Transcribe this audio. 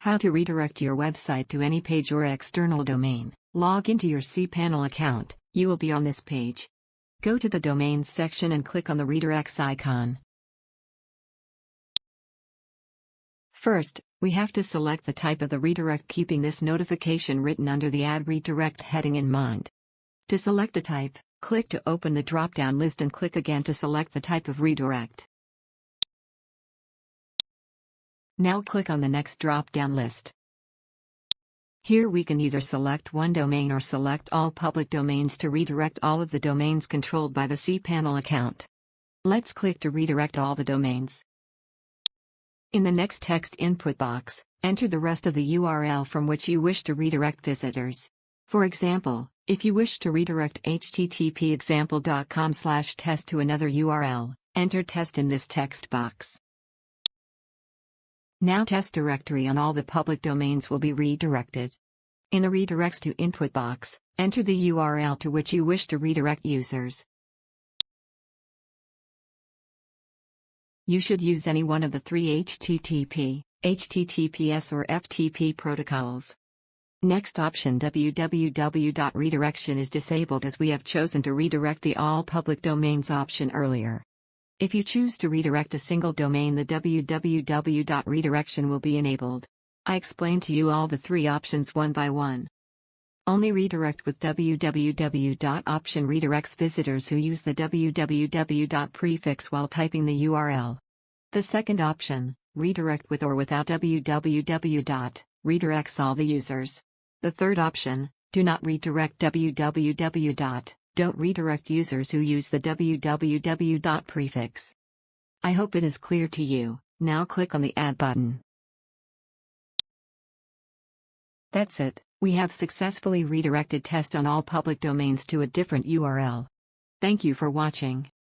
How to redirect your website to any page or external domain. Log into your cPanel account. You will be on this page. Go to the Domains section and click on the redirects icon. First, we have to select the type of the redirect, keeping this notification written under the Add Redirect heading in mind. To select a type, click to open the drop-down list and click again to select the type of redirect. Now click on the next drop-down list. Here we can either select one domain or select all public domains to redirect all of the domains controlled by the cPanel account. Let's click to redirect all the domains. In the next text input box, enter the rest of the URL from which you wish to redirect visitors. For example, if you wish to redirect http://example.com/test to another URL, enter test in this text box. Now test directory on all the public domains will be redirected. In the redirects to input box, enter the URL to which you wish to redirect users. You should use any one of the three HTTP, HTTPS or FTP protocols. Next option, www.redirection, is disabled as we have chosen to redirect the all public domains option earlier. If you choose to redirect a single domain, the www.redirection will be enabled. I explain to you all the three options one by one. Only redirect with www. Option redirects visitors who use the www. Prefix while typing the URL. The second option, redirect with or without www. Redirects all the users. The third option, do not redirect www. Don't redirect users who use the www. Prefix. I hope it is clear to you. Now click on the Add button. That's it. We have successfully redirected test on all public domains to a different URL. Thank you for watching.